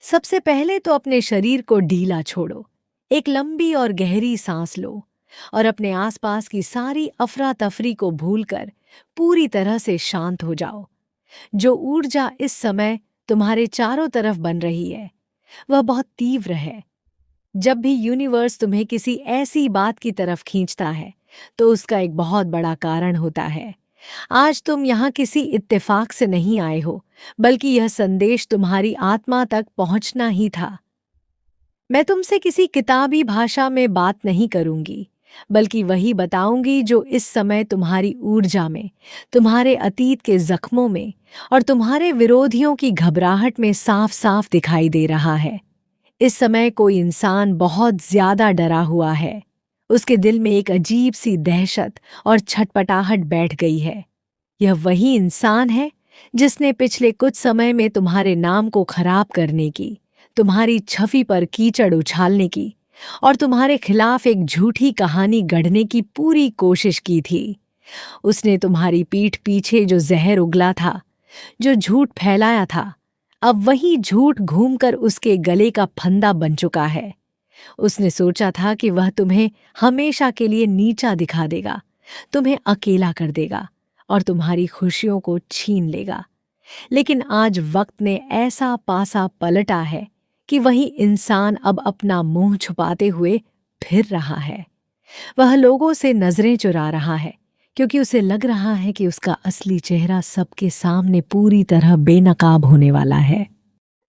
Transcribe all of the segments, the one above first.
सबसे पहले तो अपने शरीर को ढीला छोड़ो। एक लंबी और गहरी सांस लो और अपने आसपास की सारी अफरा तफरी को भूलकर पूरी तरह से शांत हो जाओ। जो ऊर्जा इस समय तुम्हारे चारों तरफ बन रही है वह बहुत तीव्र है। जब भी यूनिवर्स तुम्हें किसी ऐसी बात की तरफ खींचता है तो उसका एक बहुत बड़ा कारण होता है। आज तुम यहाँ किसी इत्तेफाक से नहीं आए हो, बल्कि यह संदेश तुम्हारी आत्मा तक पहुंचना ही था। मैं तुमसे किसी किताबी भाषा में बात नहीं करूंगी, बल्कि वही बताऊंगी जो इस समय तुम्हारी ऊर्जा में, तुम्हारे अतीत के जख्मों में और तुम्हारे विरोधियों की घबराहट में साफ साफ दिखाई दे रहा है। इस समय कोई इंसान बहुत ज्यादा डरा हुआ है। उसके दिल में एक अजीब सी दहशत और छटपटाहट बैठ गई है। यह वही इंसान है जिसने पिछले कुछ समय में तुम्हारे नाम को खराब करने की, तुम्हारी छवि पर कीचड़ उछालने की और तुम्हारे खिलाफ एक झूठी कहानी गढ़ने की पूरी कोशिश की थी। उसने तुम्हारी पीठ पीछे जो जहर उगला था, जो झूठ फैलाया था, अब वही झूठ घूमकर उसके गले का फंदा बन चुका है। उसने सोचा था कि वह तुम्हें हमेशा के लिए नीचा दिखा देगा, तुम्हें अकेला कर देगा और तुम्हारी खुशियों को छीन लेगा। लेकिन आज वक्त ने ऐसा पासा पलटा है कि वही इंसान अब अपना मुंह छुपाते हुए फिर रहा है। वह लोगों से नजरें चुरा रहा है क्योंकि उसे लग रहा है कि उसका असली चेहरा सबके सामने पूरी तरह बेनकाब होने वाला है।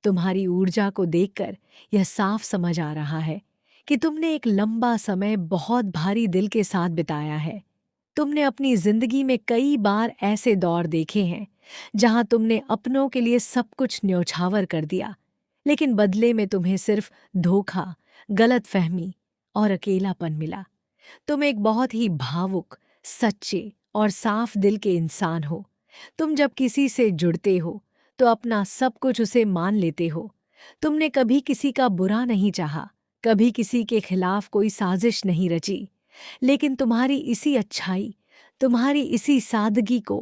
तुम्हारी ऊर्जा को देखकर यह साफ समझ आ रहा है कि तुमने एक लंबा समय बहुत भारी दिल के साथ बिताया है। तुमने अपनी जिंदगी में कई बार ऐसे दौर देखे हैं जहां तुमने अपनों के लिए सब कुछ न्यौछावर कर दिया, लेकिन बदले में तुम्हें सिर्फ धोखा, गलतफहमी और अकेलापन मिला। तुम एक बहुत ही भावुक, सच्चे और साफ दिल के इंसान हो। तुम जब किसी से जुड़ते हो तो अपना सब कुछ उसे मान लेते हो। तुमने कभी किसी का बुरा नहीं चाहा, कभी किसी के खिलाफ कोई साजिश नहीं रची। लेकिन तुम्हारी इसी अच्छाई, तुम्हारी इसी सादगी को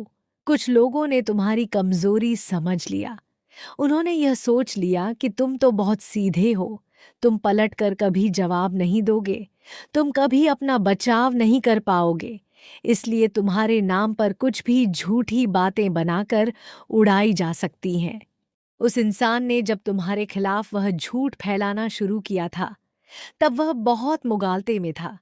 कुछ लोगों ने तुम्हारी कमजोरी समझ लिया। उन्होंने यह सोच लिया कि तुम तो बहुत सीधे हो, तुम पलटकर कभी जवाब नहीं दोगे, तुम कभी अपना बचाव नहीं कर पाओगे, इसलिए तुम्हारे नाम पर कुछ भी झूठी बातें बनाकर उड़ाई जा सकती हैं। उस इंसान ने जब तुम्हारे खिलाफ वह झूठ फैलाना शुरू किया था, तब वह बहुत मुगालते में था।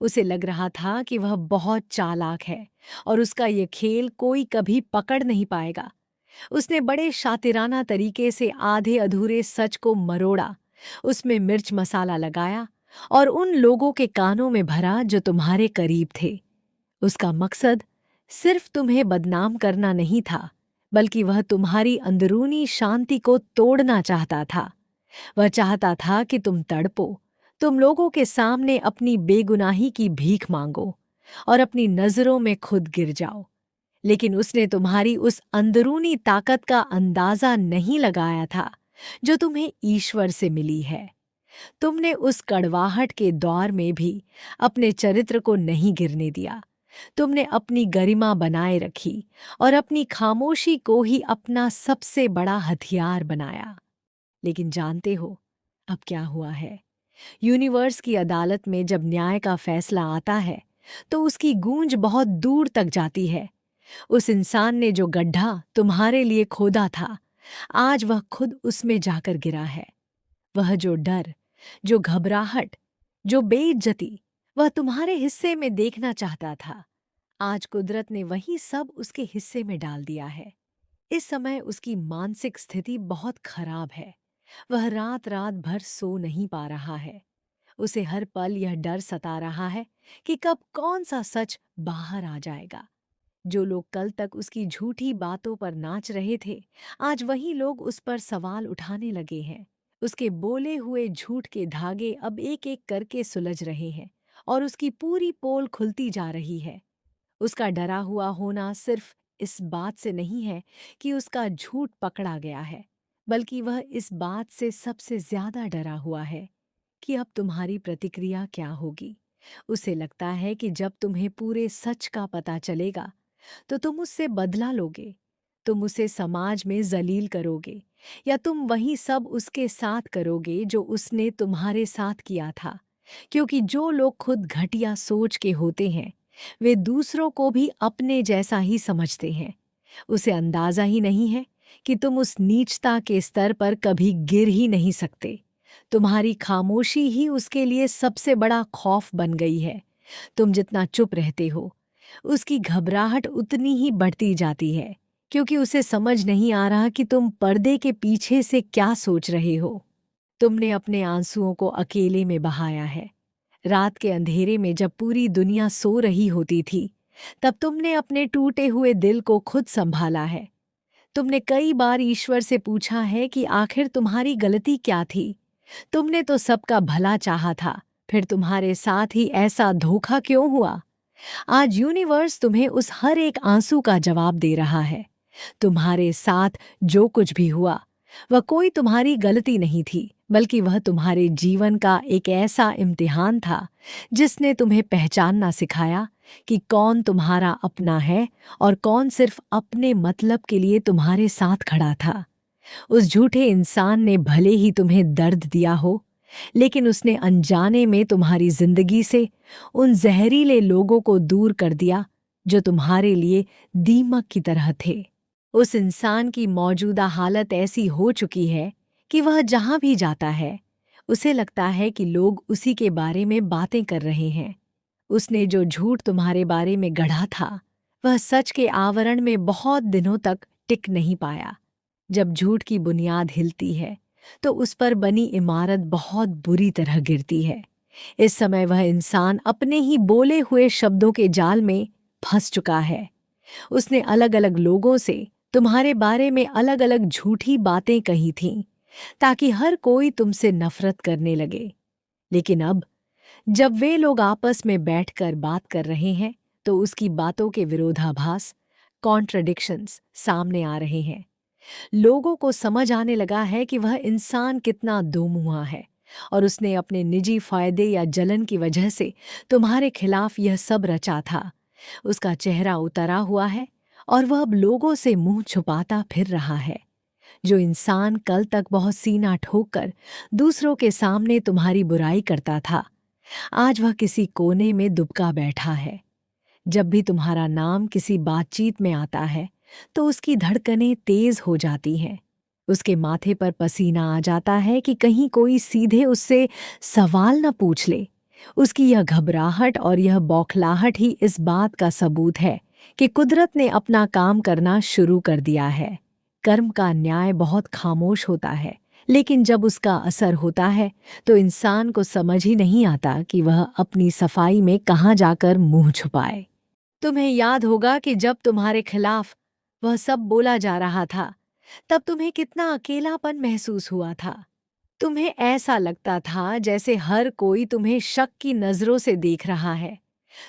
उसे लग रहा था कि वह बहुत चालाक है और उसका ये खेल कोई कभी पकड़ नहीं पाएगा। उसने बड़े शातिराना तरीके से आधे अधूरे सच को मरोड़ा, उसमें मिर्च मसाला लगाया और उन लोगों के कानों में भरा जो तुम्हारे करीब थे। उसका मकसद सिर्फ तुम्हें बदनाम करना नहीं था, बल्कि वह तुम्हारी अंदरूनी शांति को तोड़ना चाहता था। वह चाहता था कि तुम तड़पो, तुम लोगों के सामने अपनी बेगुनाही की भीख मांगो और अपनी नजरों में खुद गिर जाओ। लेकिन उसने तुम्हारी उस अंदरूनी ताकत का अंदाजा नहीं लगाया था जो तुम्हें ईश्वर से मिली है। तुमने उस कड़वाहट के दौर में भी अपने चरित्र को नहीं गिरने दिया। तुमने अपनी गरिमा बनाए रखी और अपनी खामोशी को ही अपना सबसे बड़ा हथियार बनाया। लेकिन जानते हो अब क्या हुआ है? यूनिवर्स की अदालत में जब न्याय का फैसला आता है तो उसकी गूंज बहुत दूर तक जाती है। उस इंसान ने जो गड्ढा तुम्हारे लिए खोदा था, आज वह खुद उसमें जाकर गिरा है। वह जो डर, जो घबराहट, जो बेइज्जती वह तुम्हारे हिस्से में देखना चाहता था, आज कुदरत ने वही सब उसके हिस्से में डाल दिया है। इस समय उसकी मानसिक स्थिति बहुत खराब है। वह रात रात भर सो नहीं पा रहा है। उसे हर पल यह डर सता रहा है कि कब कौन सा सच बाहर आ जाएगा। जो लोग कल तक उसकी झूठी बातों पर नाच रहे थे, आज वही लोग उस पर सवाल उठाने लगे हैं। उसके बोले हुए झूठ के धागे अब एक एक करके सुलझ रहे हैं और उसकी पूरी पोल खुलती जा रही है। उसका डरा हुआ होना सिर्फ इस बात से नहीं है कि उसका झूठ पकड़ा गया है, बल्कि वह इस बात से सबसे ज्यादा डरा हुआ है कि अब तुम्हारी प्रतिक्रिया क्या होगी। उसे लगता है कि जब तुम्हें पूरे सच का पता चलेगा तो तुम उससे बदला लोगे, तुम उसे समाज में जलील करोगे या तुम वही सब उसके साथ करोगे जो उसने तुम्हारे साथ किया था? क्योंकि जो लोग खुद घटिया सोच के होते हैं, वे दूसरों को भी अपने जैसा ही समझते हैं। उसे अंदाजा ही नहीं है कि तुम उस नीचता के स्तर पर कभी गिर ही नहीं सकते। तुम्हारी खामोशी ही उसके लिए सबसे बड़ा खौफ बन गई है। तुम जितना चुप रहते हो, उसकी घबराहट उतनी ही बढ़ती जाती है, क्योंकि उसे समझ नहीं आ रहा कि तुम पर्दे के पीछे से क्या सोच रहे हो। तुमने अपने आंसुओं को अकेले में बहाया है। रात के अंधेरे में जब पूरी दुनिया सो रही होती थी, तब तुमने अपने टूटे हुए दिल को खुद संभाला है। तुमने कई बार ईश्वर से पूछा है कि आखिर तुम्हारी गलती क्या थी। तुमने तो सबका भला चाहा था, फिर तुम्हारे साथ ही ऐसा धोखा क्यों हुआ? आज यूनिवर्स तुम्हें उस हर एक आंसू का जवाब दे रहा है। तुम्हारे साथ जो कुछ भी हुआ, वह कोई तुम्हारी गलती नहीं थी, बल्कि वह तुम्हारे जीवन का एक ऐसा इम्तिहान था जिसने तुम्हें पहचानना सिखाया कि कौन तुम्हारा अपना है और कौन सिर्फ अपने मतलब के लिए तुम्हारे साथ खड़ा था। उस झूठे इंसान ने भले ही तुम्हें दर्द दिया हो, लेकिन उसने अनजाने में तुम्हारी जिंदगी से उन जहरीले लोगों को दूर कर दिया जो तुम्हारे लिए दीमक की तरह थे। उस इंसान की मौजूदा हालत ऐसी हो चुकी है कि वह जहां भी जाता है, उसे लगता है कि लोग उसी के बारे में बातें कर रहे हैं। उसने जो झूठ तुम्हारे बारे में गढ़ा था, वह सच के आवरण में बहुत दिनों तक टिक नहीं पाया। जब झूठ की बुनियाद हिलती है, तो उस पर बनी इमारत बहुत बुरी तरह गिरती है। इस समय वह इंसान अपने ही बोले हुए शब्दों के जाल में फंस चुका है। उसने अलग अलग लोगों से तुम्हारे बारे में अलग अलग झूठी बातें कही थीं, ताकि हर कोई तुमसे नफरत करने लगे। लेकिन अब जब वे लोग आपस में बैठकर बात कर रहे हैं, तो उसकी बातों के विरोधाभास, कॉन्ट्रडिक्शंस सामने आ रहे हैं। लोगों को समझ आने लगा है कि वह इंसान कितना दोमुहा है, और उसने अपने निजी फायदे या जलन की वजह से तुम्हारे खिलाफ यह सब रचा था। उसका चेहरा उतरा हुआ है और वह अब लोगों से मुंह छुपाता फिर रहा है। जो इंसान कल तक बहुत सीना ठोककर दूसरों के सामने तुम्हारी बुराई करता था, आज वह किसी कोने में दुबका बैठा है। जब भी तुम्हारा नाम किसी बातचीत में आता है, तो उसकी धड़कनें तेज हो जाती हैं। उसके माथे पर पसीना आ जाता है कि कहीं कोई सीधे उससे सवाल न पूछ ले। उसकी यह घबराहट और यह बौखलाहट ही इस बात का सबूत है कि कुदरत ने अपना काम करना शुरू कर दिया है। कर्म का न्याय बहुत खामोश होता है, लेकिन जब उसका असर होता है, तो इंसान को समझ ही नहीं आता कि वह अपनी सफाई में कहाँ जाकर मुंह छुपाए। तुम्हें याद होगा कि जब तुम्हारे खिलाफ वह सब बोला जा रहा था, तब तुम्हें कितना अकेलापन महसूस हुआ था। तुम्हें ऐसा लगता था जैसे हर कोई तुम्हें शक की नजरों से देख रहा है।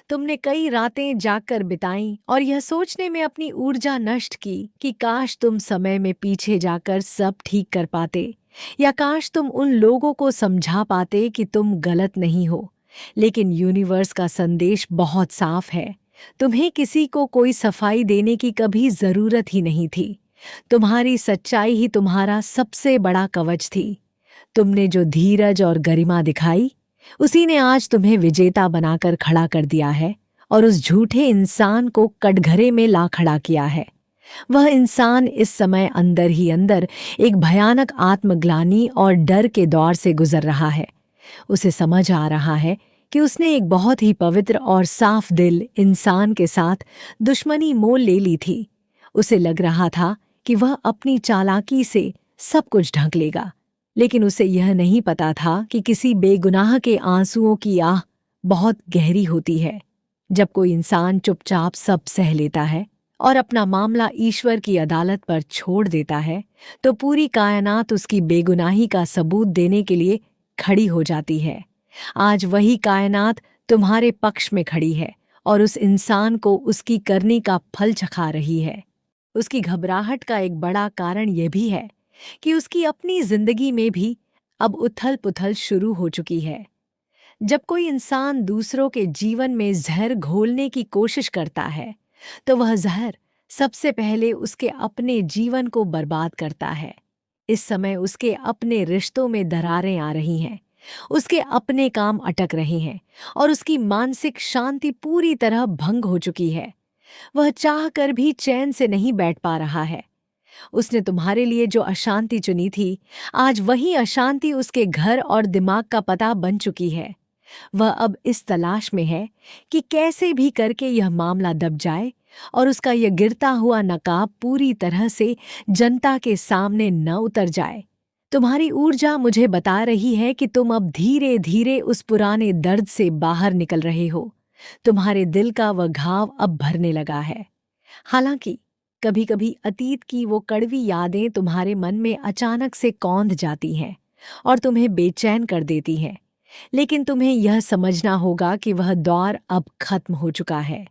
तुमने कई रातें जागकर बिताईं और यह सोचने में अपनी ऊर्जा नष्ट की कि काश तुम समय में पीछे जाकर सब ठीक कर पाते, या काश तुम उन लोगों को समझा पाते कि तुम गलत नहीं हो। लेकिन यूनिवर्स का संदेश बहुत साफ है। तुम्हें किसी को कोई सफाई देने की कभी जरूरत ही नहीं थी। तुम्हारी सच्चाई ही तुम्हारा सबसे बड़ा कवच थी। तुमने जो धीरज और गरिमा दिखाई, उसी ने आज तुम्हें विजेता बनाकर खड़ा कर दिया है और उस झूठे इंसान को कटघरे में ला खड़ा किया है। वह इंसान इस समय अंदर ही अंदर एक भयानक आत्मग्लानि और डर के दौर से गुजर रहा है। उसे समझ आ रहा है कि उसने एक बहुत ही पवित्र और साफ दिल इंसान के साथ दुश्मनी मोल ले ली थी। उसे लग रहा था कि वह अपनी चालाकी से सब कुछ ढक लेगा, लेकिन उसे यह नहीं पता था कि किसी बेगुनाह के आंसुओं की आह बहुत गहरी होती है। जब कोई इंसान चुपचाप सब सह लेता है और अपना मामला ईश्वर की अदालत पर छोड़ देता है, तो पूरी कायनात उसकी बेगुनाही का सबूत देने के लिए खड़ी हो जाती है। आज वही कायनात तुम्हारे पक्ष में खड़ी है और उस इंसान को उसकी करनी का फल चखा रही है। उसकी घबराहट का एक बड़ा कारण यह भी है कि उसकी अपनी जिंदगी में भी अब उथल-पुथल शुरू हो चुकी है। जब कोई इंसान दूसरों के जीवन में जहर घोलने की कोशिश करता है, तो वह जहर सबसे पहले उसके अपने जीवन को बर्बाद करता है। इस समय उसके अपने रिश्तों में दरारें आ रही हैं, उसके अपने काम अटक रहे हैं और उसकी मानसिक शांति पूरी तरह भंग हो चुकी है। वह चाह कर भी चैन से नहीं बैठ पा रहा है। उसने तुम्हारे लिए जो अशांति चुनी थी, आज वही अशांति उसके घर और दिमाग का पता बन चुकी है। वह अब इस तलाश में है कि कैसे भी करके यह मामला दब जाए और उसका यह गिरता हुआ नकाब पूरी तरह से जनता के सामने न उतर जाए। तुम्हारी ऊर्जा मुझे बता रही है कि तुम अब धीरे धीरे उस पुराने दर्द से बाहर निकल रहे हो। तुम्हारे दिल का वह घाव अब भरने लगा है। हालांकि कभी कभी अतीत की वो कड़वी यादें तुम्हारे मन में अचानक से कौंध जाती हैं और तुम्हें बेचैन कर देती हैं, लेकिन तुम्हें यह समझना होगा कि वह दौर अब खत्म हो चुका है।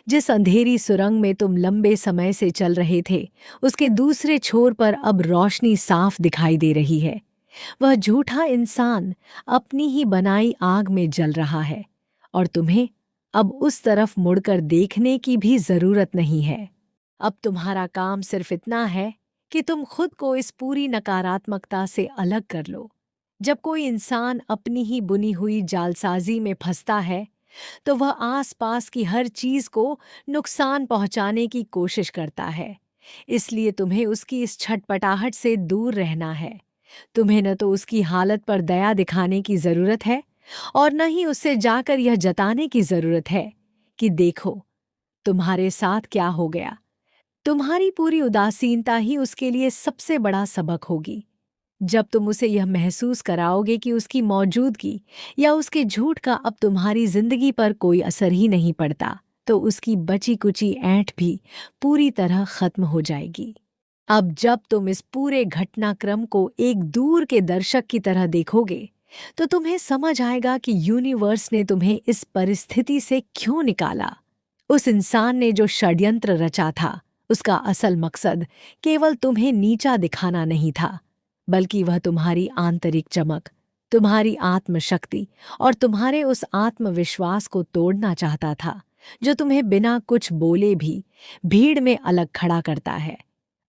जिस अंधेरी सुरंग में तुम लंबे समय से चल रहे थे, उसके दूसरे छोर पर अब रोशनी साफ दिखाई दे रही है। वह झूठा इंसान अपनी ही बनाई आग में जल रहा है और तुम्हें अब उस तरफ मुड़कर देखने की भी जरूरत नहीं है। अब तुम्हारा काम सिर्फ इतना है कि तुम खुद को इस पूरी नकारात्मकता से अलग कर लो। जब कोई इंसान अपनी ही बुनी हुई जालसाजी में फंसता है, तो वह आसपास की हर चीज को नुकसान पहुंचाने की कोशिश करता है। इसलिए तुम्हें उसकी इस छटपटाहट से दूर रहना है। तुम्हें न तो उसकी हालत पर दया दिखाने की जरूरत है और न ही उससे जाकर यह जताने की जरूरत है कि देखो तुम्हारे साथ क्या हो गया। तुम्हारी पूरी उदासीनता ही उसके लिए सबसे बड़ा सबक होगी। जब तुम उसे यह महसूस कराओगे कि उसकी मौजूदगी या उसके झूठ का अब तुम्हारी जिंदगी पर कोई असर ही नहीं पड़ता, तो उसकी बची कुची ऐंठ भी पूरी तरह खत्म हो जाएगी। अब जब तुम इस पूरे घटनाक्रम को एक दूर के दर्शक की तरह देखोगे, तो तुम्हें समझ आएगा कि यूनिवर्स ने तुम्हें इस परिस्थिति से क्यों निकाला। उस इंसान ने जो षड्यंत्र रचा था, उसका असल मकसद केवल तुम्हें नीचा दिखाना नहीं था, बल्कि वह तुम्हारी आंतरिक चमक, तुम्हारी आत्मशक्ति और तुम्हारे उस आत्मविश्वास को तोड़ना चाहता था, जो तुम्हें बिना कुछ बोले भी भीड़ में अलग खड़ा करता है।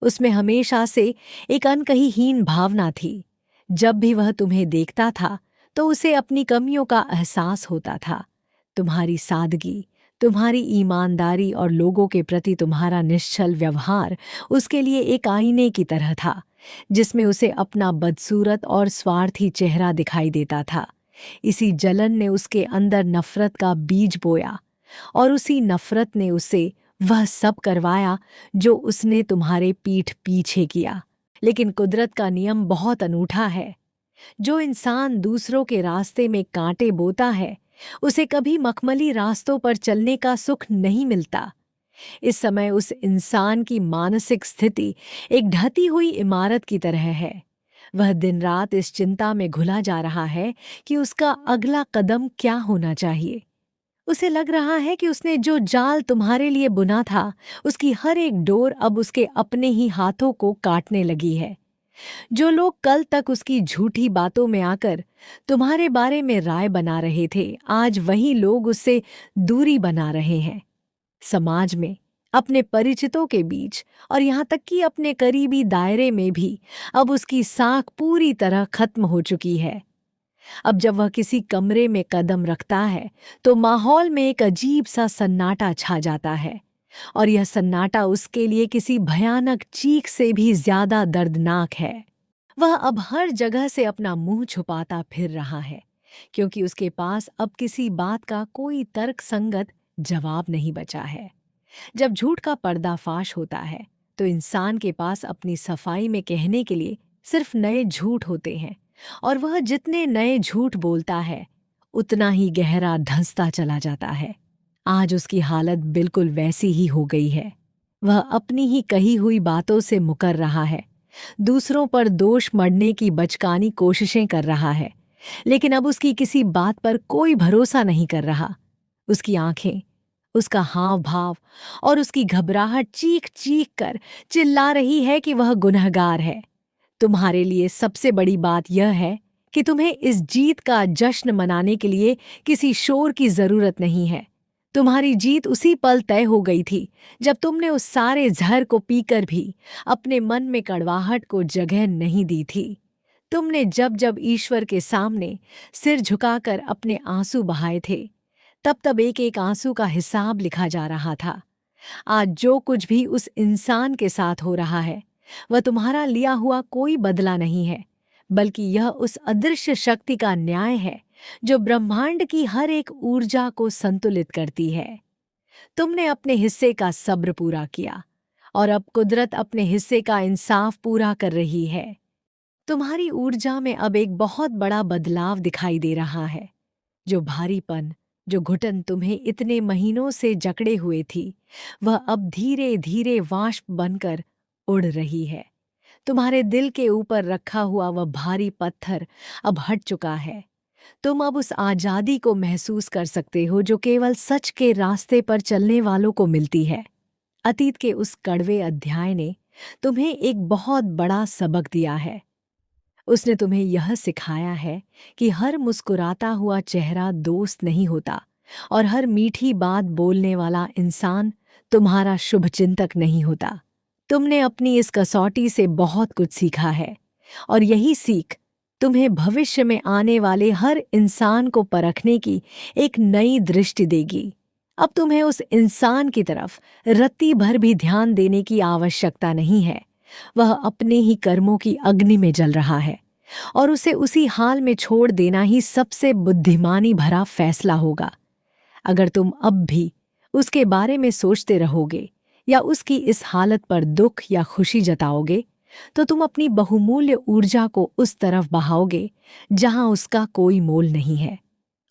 उसमें हमेशा से एक अनकहीहीन भावना थी। जब भी वह तुम्हें देखता था, तो उसे अपनी कमियों का एहसास होता था। तुम्हारी सादगी, तुम्हारी ईमानदारी और लोगों के प्रति तुम्हारा निश्चल व्यवहार उसके लिए एक आईने की तरह था, जिसमें उसे अपना बदसूरत और स्वार्थी चेहरा दिखाई देता था। इसी जलन ने उसके अंदर नफरत का बीज बोया और उसी नफरत ने उसे वह सब करवाया जो उसने तुम्हारे पीठ पीछे किया। लेकिन कुदरत का नियम बहुत अनूठा है। जो इंसान दूसरों के रास्ते में कांटे बोता है, उसे कभी मखमली रास्तों पर चलने का सुख नहीं मिलता। इस समय उस इंसान की मानसिक स्थिति एक ढहती हुई इमारत की तरह है। वह दिन रात इस चिंता में घुला जा रहा है कि उसका अगला कदम क्या होना चाहिए। उसे लग रहा है कि उसने जो जाल तुम्हारे लिए बुना था, उसकी हर एक डोर अब उसके अपने ही हाथों को काटने लगी है। जो लोग कल तक उसकी झूठी बातों में आकर तुम्हारे बारे में राय बना रहे थे, आज वही लोग उससे दूरी बना रहे हैं। समाज में, अपने परिचितों के बीच और यहाँ तक कि अपने करीबी दायरे में भी अब उसकी साख पूरी तरह खत्म हो चुकी है। अब जब वह किसी कमरे में कदम रखता है, तो माहौल में एक अजीब सा सन्नाटा छा जाता है और यह सन्नाटा उसके लिए किसी भयानक चीख से भी ज्यादा दर्दनाक है। वह अब हर जगह से अपना मुंह छुपाता फिर रहा है, क्योंकि उसके पास अब किसी बात का कोई तर्क संगत जवाब नहीं बचा है। जब झूठ का पर्दाफाश होता है, तो इंसान के पास अपनी सफाई में कहने के लिए सिर्फ नए झूठ होते हैं और वह जितने नए झूठ बोलता है, उतना ही गहरा धंसता चला जाता है। आज उसकी हालत बिल्कुल वैसी ही हो गई है। वह अपनी ही कही हुई बातों से मुकर रहा है, दूसरों पर दोष मढ़ने की बचकानी कोशिशें कर रहा है, लेकिन अब उसकी किसी बात पर कोई भरोसा नहीं कर रहा। उसकी आंखें, उसका हाव भाव और उसकी घबराहट चीख चीख कर चिल्ला रही है कि वह गुनहगार है। तुम्हारे लिए सबसे बड़ी बात यह है कि तुम्हें इस जीत का जश्न मनाने के लिए किसी शोर की जरूरत नहीं है। तुम्हारी जीत उसी पल तय हो गई थी जब तुमने उस सारे जहर को पीकर भी अपने मन में कड़वाहट को जगह नहीं दी थी। तुमने जब जब ईश्वर के सामने सिर झुकाकर अपने आंसू बहाए थे, तब तब एक एक आंसू का हिसाब लिखा जा रहा था। आज जो कुछ भी उस इंसान के साथ हो रहा है, वह तुम्हारा लिया हुआ कोई बदला नहीं है, बल्कि यह उस अदृश्य शक्ति का न्याय है जो ब्रह्मांड की हर एक ऊर्जा को संतुलित करती है। तुमने अपने हिस्से का सब्र पूरा किया और अब कुदरत अपने हिस्से का इंसाफ पूरा कर रही है। तुम्हारी ऊर्जा में अब एक बहुत बड़ा बदलाव दिखाई दे रहा है। जो भारीपन, जो घुटन तुम्हें इतने महीनों से जकड़े हुए थी, वह अब धीरे धीरे वाष्प बनकर उड़ रही है। तुम्हारे दिल के ऊपर रखा हुआ वह भारी पत्थर अब हट चुका है। तुम अब उस आजादी को महसूस कर सकते हो जो केवल सच के रास्ते पर चलने वालों को मिलती है। अतीत के उस कड़वे अध्याय ने तुम्हें एक बहुत बड़ा सबक दिया है। उसने तुम्हें यह सिखाया है कि हर मुस्कुराता हुआ चेहरा दोस्त नहीं होता और हर मीठी बात बोलने वाला इंसान तुम्हारा शुभचिंतक नहीं होता। तुमने अपनी इस कसौटी से बहुत कुछ सीखा है और यही सीख तुम्हें भविष्य में आने वाले हर इंसान को परखने की एक नई दृष्टि देगी। अब तुम्हें उस इंसान की तरफ रत्ती भर भी ध्यान देने की आवश्यकता नहीं है। वह अपने ही कर्मों की अग्नि में जल रहा है और उसे उसी हाल में छोड़ देना ही सबसे बुद्धिमानी भरा फैसला होगा। अगर तुम अब भी उसके बारे में सोचते रहोगे या उसकी इस हालत पर दुख या खुशी जताओगे, तो तुम अपनी बहुमूल्य ऊर्जा को उस तरफ बहाओगे जहां उसका कोई मोल नहीं है।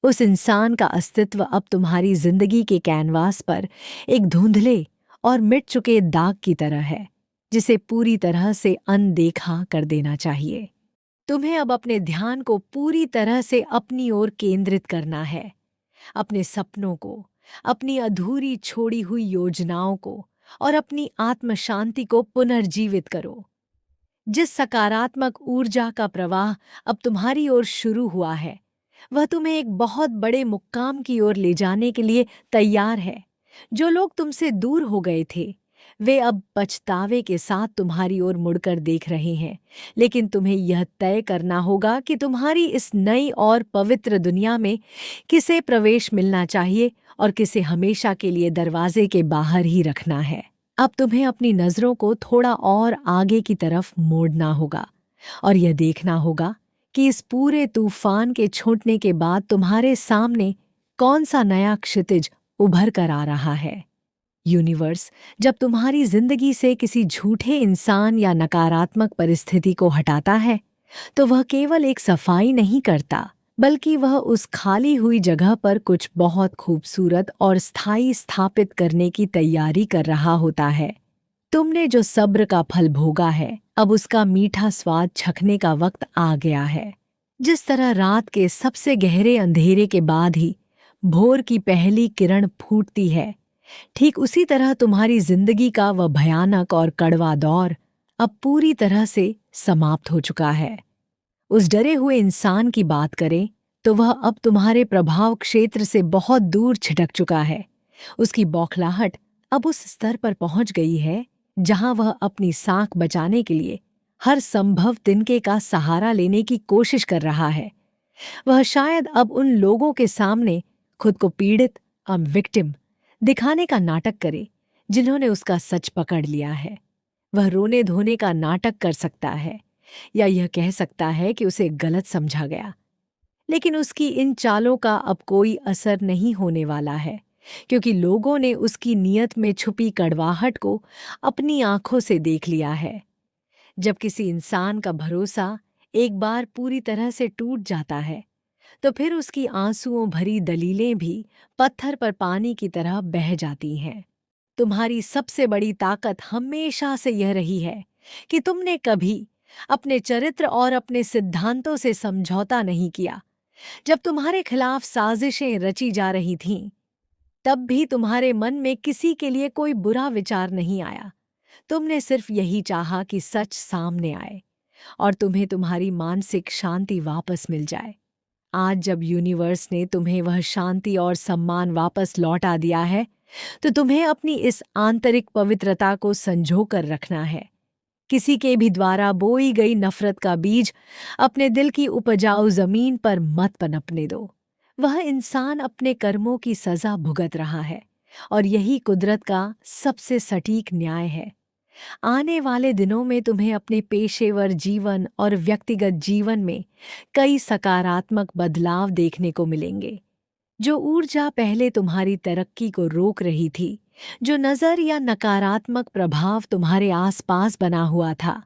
उस इंसान का अस्तित्व अब तुम्हारी जिंदगी के कैनवास पर एक धुंधले और मिट चुके दाग की तरह है, जिसे पूरी तरह से अनदेखा कर देना चाहिए। तुम्हें अब अपने ध्यान को पूरी तरह से अपनी ओर केंद्रित करना है। अपने सपनों को, अपनी अधूरी छोड़ी हुई योजनाओं को और अपनी आत्म शांति को पुनर्जीवित करो। जिस सकारात्मक ऊर्जा का प्रवाह अब तुम्हारी ओर शुरू हुआ है, वह तुम्हें एक बहुत बड़े मुक्काम की ओर ले जाने के लिए तैयार है। जो लोग तुमसे दूर हो गए थे, वे अब पछतावे के साथ तुम्हारी ओर मुड़कर देख रहे हैं, लेकिन तुम्हें यह तय करना होगा कि तुम्हारी इस नई और पवित्र दुनिया में किसे प्रवेश मिलना चाहिए और किसे हमेशा के लिए दरवाजे के बाहर ही रखना है। अब तुम्हें अपनी नज़रों को थोड़ा और आगे की तरफ मोड़ना होगा और यह देखना होगा कि इस पूरे तूफान के छूटने के बाद तुम्हारे सामने कौन सा नया क्षितिज उभर कर आ रहा है। यूनिवर्स जब तुम्हारी जिंदगी से किसी झूठे इंसान या नकारात्मक परिस्थिति को हटाता है, तो वह केवल एक सफाई नहीं करता, बल्कि वह उस खाली हुई जगह पर कुछ बहुत खूबसूरत और स्थायी स्थापित करने की तैयारी कर रहा होता है। तुमने जो सब्र का फल भोगा है, अब उसका मीठा स्वाद चखने का वक्त आ गया है। जिस तरह रात के सबसे गहरे अंधेरे के बाद ही भोर की पहली किरण फूटती है, ठीक उसी तरह तुम्हारी जिंदगी का वह भयानक और कड़वा दौर अब पूरी तरह से समाप्त हो चुका है। उस डरे हुए इंसान की बात करें तो वह अब तुम्हारे प्रभाव क्षेत्र से बहुत दूर छिटक चुका है। उसकी बौखलाहट अब उस स्तर पर पहुंच गई है जहां वह अपनी साख बचाने के लिए हर संभव तिनके का सहारा लेने की कोशिश कर रहा है। वह शायद अब उन लोगों के सामने खुद को पीड़ित विक्टिम दिखाने का नाटक करे जिन्होंने उसका सच पकड़ लिया है। वह रोने धोने का नाटक कर सकता है या यह कह सकता है कि उसे गलत समझा गया, लेकिन उसकी इन चालों का अब कोई असर नहीं होने वाला है, क्योंकि लोगों ने उसकी नीयत में छुपी कड़वाहट को अपनी आंखों से देख लिया है। जब किसी इंसान का भरोसा एक बार पूरी तरह से टूट जाता है, तो फिर उसकी आंसुओं भरी दलीलें भी पत्थर पर पानी की तरह बह जाती हैं। तुम्हारी सबसे बड़ी ताकत हमेशा से यह रही है कि तुमने कभी अपने चरित्र और अपने सिद्धांतों से समझौता नहीं किया। जब तुम्हारे खिलाफ साजिशें रची जा रही थीं, तब भी तुम्हारे मन में किसी के लिए कोई बुरा विचार नहीं आया। तुमने सिर्फ यही चाहा कि सच सामने आए और तुम्हें तुम्हारी मानसिक शांति वापस मिल जाए। आज जब यूनिवर्स ने तुम्हें वह शांति और सम्मान वापस लौटा दिया है, तो तुम्हें अपनी इस आंतरिक पवित्रता को संजो कर रखना है। किसी के भी द्वारा बोई गई नफरत का बीज अपने दिल की उपजाऊ जमीन पर मत पनपने दो। वह इंसान अपने कर्मों की सजा भुगत रहा है और यही कुदरत का सबसे सटीक न्याय है। आने वाले दिनों में तुम्हें अपने पेशेवर जीवन और व्यक्तिगत जीवन में कई सकारात्मक बदलाव देखने को मिलेंगे। जो ऊर्जा पहले तुम्हारी तरक्की को रोक रही थी, जो नज़र या नकारात्मक प्रभाव तुम्हारे आसपास बना हुआ था,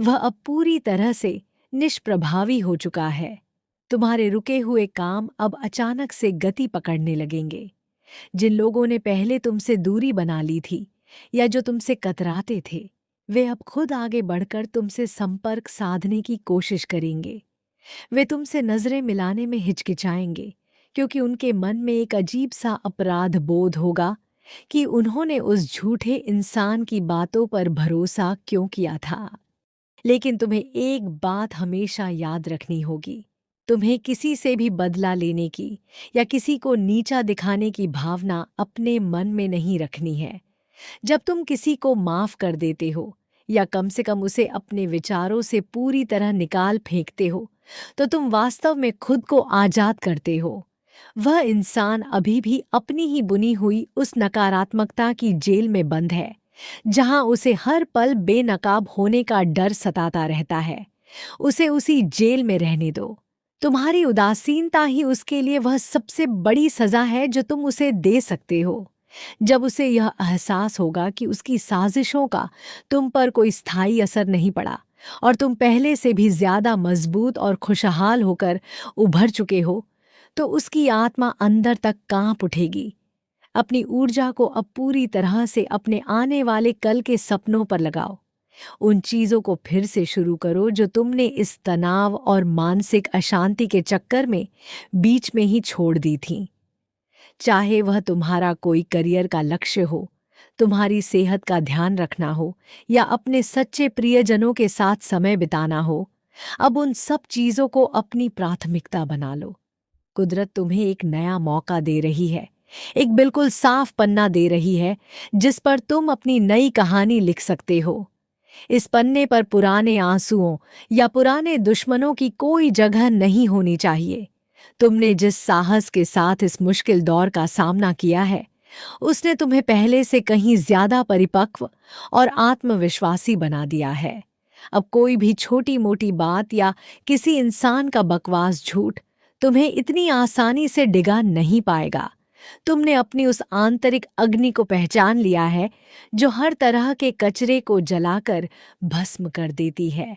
वह अब पूरी तरह से निष्प्रभावी हो चुका है। तुम्हारे रुके हुए काम अब अचानक से गति पकड़ने लगेंगे। जिन लोगों ने पहले तुमसे दूरी बना ली थी या जो तुमसे कतराते थे, वे अब खुद आगे बढ़कर तुमसे संपर्क साधने की कोशिश करेंगे। वे तुमसे नजरें मिलाने में हिचकिचाएंगे क्योंकि उनके मन में एक अजीब सा अपराध बोध होगा कि उन्होंने उस झूठे इंसान की बातों पर भरोसा क्यों किया था। लेकिन तुम्हें एक बात हमेशा याद रखनी होगी। तुम्हें किसी से भी बदला लेने की या किसी को नीचा दिखाने की भावना अपने मन में नहीं रखनी है। जब तुम किसी को माफ कर देते हो या कम से कम उसे अपने विचारों से पूरी तरह निकाल फेंकते हो, तो तुम वास्तव में खुद को आजाद करते हो। वह इंसान अभी भी अपनी ही बुनी हुई उस नकारात्मकता की जेल में बंद है, जहां उसे हर पल बेनकाब होने का डर सताता रहता है। उसे उसी जेल में रहने दो। तुम्हारी उदासीनता ही उसके लिए वह सबसे बड़ी सजा है जो तुम उसे दे सकते हो। जब उसे यह एहसास होगा कि उसकी साजिशों का तुम पर कोई स्थायी असर नहीं पड़ा और तुम पहले से भी ज्यादा मजबूत और खुशहाल होकर उभर चुके हो, तो उसकी आत्मा अंदर तक कांप उठेगी। अपनी ऊर्जा को अब पूरी तरह से अपने आने वाले कल के सपनों पर लगाओ। उन चीजों को फिर से शुरू करो जो तुमने इस तनाव और मानसिक अशांति के चक्कर में बीच में ही छोड़ दी थीं। चाहे वह तुम्हारा कोई करियर का लक्ष्य हो, तुम्हारी सेहत का ध्यान रखना हो या अपने सच्चे प्रियजनों के साथ समय बिताना हो, अब उन सब चीजों को अपनी प्राथमिकता बना लो। कुदरत तुम्हें एक नया मौका दे रही है, एक बिल्कुल साफ पन्ना दे रही है जिस पर तुम अपनी नई कहानी लिख सकते हो। इस पन्ने पर पुराने आंसुओं या पुराने दुश्मनों की कोई जगह नहीं होनी चाहिए। तुमने जिस साहस के साथ इस मुश्किल दौर का सामना किया है, उसने तुम्हें पहले से कहीं ज्यादा परिपक्व और आत्मविश्वासी बना दिया है। अब कोई भी छोटी मोटी बात या किसी इंसान का बकवास झूठ तुम्हें इतनी आसानी से डिगा नहीं पाएगा। तुमने अपनी उस आंतरिक अग्नि को पहचान लिया है जो हर तरह के कचरे को जलाकर भस्म कर देती है।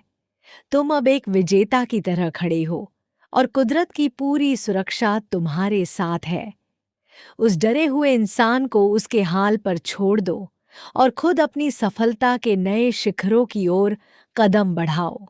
तुम अब एक विजेता की तरह खड़े हो और कुदरत की पूरी सुरक्षा तुम्हारे साथ है। उस डरे हुए इंसान को उसके हाल पर छोड़ दो और खुद अपनी सफलता के नए शिखरों की ओर कदम बढ़ाओ।